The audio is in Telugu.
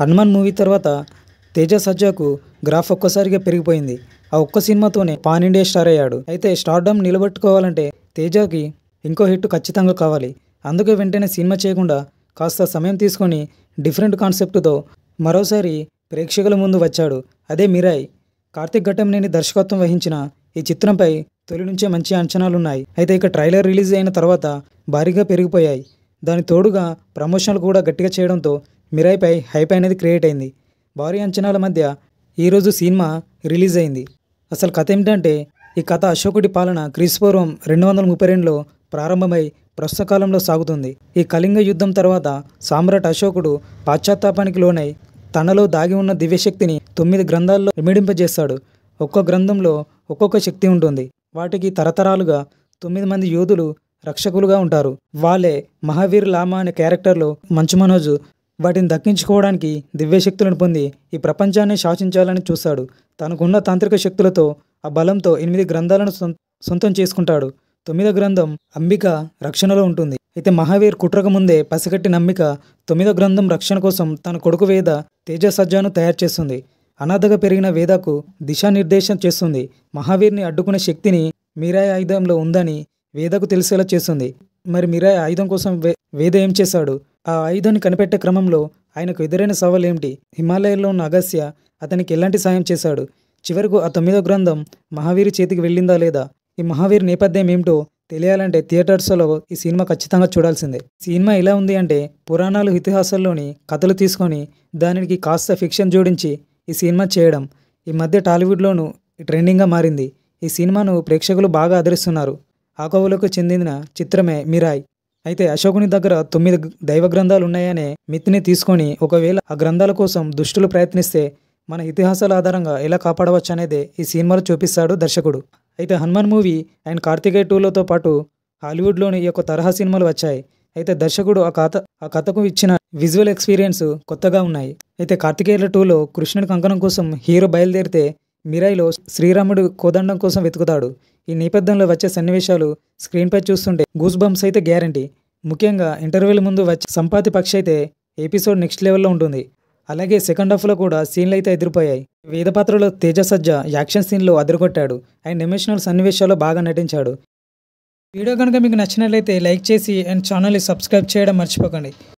హనుమాన్ మూవీ తర్వాత తేజ సజ్జాకు గ్రాఫ్ ఒక్కసారిగా పెరిగిపోయింది. ఆ ఒక్క సినిమాతోనే పాన్ ఇండియా స్టార్ అయ్యాడు. అయితే స్టార్డమ్ నిలబెట్టుకోవాలంటే తేజకి ఇంకో హిట్ ఖచ్చితంగా కావాలి. అందుకే వెంటనే సినిమా చేయకుండా కాస్త సమయం తీసుకొని డిఫరెంట్ కాన్సెప్ట్తో మరోసారి ప్రేక్షకుల ముందు వచ్చాడు. అదే మిరాయ్. కార్తిక్ ఘట్టంనేని దర్శకత్వం వహించిన ఈ చిత్రంపై తొలి నుంచే మంచి అంచనాలున్నాయి. అయితే ఇక ట్రైలర్ రిలీజ్ అయిన తర్వాత భారీగా పెరిగిపోయాయి. దాని తోడుగా ప్రమోషన్లు కూడా గట్టిగా చేయడంతో మిరాయ్పై హైప్ అనేది క్రియేట్ అయింది. భారీ అంచనాల మధ్య ఈరోజు సినిమా రిలీజ్ అయింది. అసలు కథ ఏమిటంటే, ఈ కథ అశోకుడి పాలన క్రీస్తుపూర్వం 232లో ప్రారంభమై ప్రస్తుత కాలంలో సాగుతుంది. ఈ కళింగ యుద్ధం తర్వాత సామ్రాట్ అశోకుడు పాశ్చాత్తాపానికి లోనై తనలో దాగి ఉన్న దివ్యశక్తిని 9 గ్రంథాల్లో ఇమిడింపజేస్తాడు. ఒక్కో గ్రంథంలో ఒక్కొక్క శక్తి ఉంటుంది. వాటికి తరతరాలుగా 9 మంది యోధులు రక్షకులుగా ఉంటారు. వాళ్ళే మహావీర్ లామా అనే క్యారెక్టర్లో మంచు మనోజ్ వాటిని దక్కించుకోవడానికి దివ్యశక్తులను పొంది ఈ ప్రపంచాన్ని శాసించాలని చూస్తాడు. తనకున్న తాంత్రిక శక్తులతో ఆ బలంతో 8 గ్రంథాలను సొంతం చేసుకుంటాడు. 9వ గ్రంథం అంబిక రక్షణలో ఉంటుంది. అయితే మహావీర్ కుట్రక ముందే పసిగట్టిన అంబిక 9వ గ్రంథం రక్షణ కోసం తన కొడుకు వేద తేజ సజ్జాను తయారు చేస్తుంది. అనాథగా పెరిగిన వేదకు దిశానిర్దేశం చేస్తుంది. మహావీర్ని అడ్డుకునే శక్తిని మిరాయ్ ఆయుధంలో ఉందని వేదకు తెలిసేలా చేస్తుంది. మరి మిరాయ్ ఆయుధం కోసం వేద ఏం చేశాడు? ఆ ఆయుధాన్ని కనిపెట్టే క్రమంలో ఆయనకు ఎదురైన సవాల్ ఏమిటి? హిమాలయాల్లో ఉన్న అగస్య అతనికి ఎలాంటి సాయం చేశాడు? చివరకు ఆ 9వ గ్రంథం మహావీరి చేతికి వెళ్ళిందా లేదా? ఈ మహావీర్ నేపథ్యం ఏమిటో తెలియాలంటే థియేటర్స్లో ఈ సినిమా ఖచ్చితంగా చూడాల్సిందే. సినిమా ఎలా ఉంది అంటే, పురాణాలు ఇతిహాసాల్లోని కథలు తీసుకొని దానికి కాస్త ఫిక్షన్ జోడించి ఈ సినిమా చేయడం ఈ మధ్య టాలీవుడ్లోనూ ట్రెండింగ్గా మారింది. ఈ సినిమాను ప్రేక్షకులు బాగా ఆదరిస్తున్నారు. ఆ కోవలకు చెందిన చిత్రమే మిరాయ్. అయితే అశోకుని దగ్గర 9 దైవ గ్రంథాలు ఉన్నాయనే మిత్ని తీసుకొని ఒకవేళ ఆ గ్రంథాల కోసం దుష్టులు ప్రయత్నిస్తే మన ఇతిహాసాల ఆధారంగా ఎలా కాపాడవచ్చు అనేదే ఈ సినిమాలో చూపిస్తాడు దర్శకుడు. అయితే హనుమాన్ మూవీ అండ్ కార్తికేయ 2లతో పాటు హాలీవుడ్లోని ఈ యొక్క తరహా సినిమాలు వచ్చాయి. అయితే దర్శకుడు ఆ కథకు ఇచ్చిన విజువల్ ఎక్స్పీరియన్స్ కొత్తగా ఉన్నాయి. అయితే కార్తికేయ 2లో కృష్ణుడి కంకణం కోసం హీరో బయలుదేరితే మిరాయ్లో శ్రీరాముడు కోదండం కోసం వెతుకుతాడు. ఈ నేపథ్యంలో వచ్చే సన్నివేశాలు స్క్రీన్పై చూస్తుంటే గూస్ బంప్స్ అయితే గ్యారంటీ. ముఖ్యంగా ఇంటర్వ్యూల ముందు వచ్చే సంపాతి పక్షి అయితే ఎపిసోడ్ నెక్స్ట్ లెవెల్లో ఉంటుంది. అలాగే సెకండ్ హాఫ్లో కూడా సీన్లు అయితే ఎదిరిపోయాయి. వేద పాత్రలో తేజ సజ్జా యాక్షన్ సీన్లో అదిరికొట్టాడు. అండ్ ఎమోషనల్ సన్నివేశాల్లో బాగా నటించాడు. వీడియో కనుక మీకు నచ్చినట్లయితే లైక్ చేసి అండ్ ఛానల్ని సబ్స్క్రైబ్ చేయడం మర్చిపోకండి.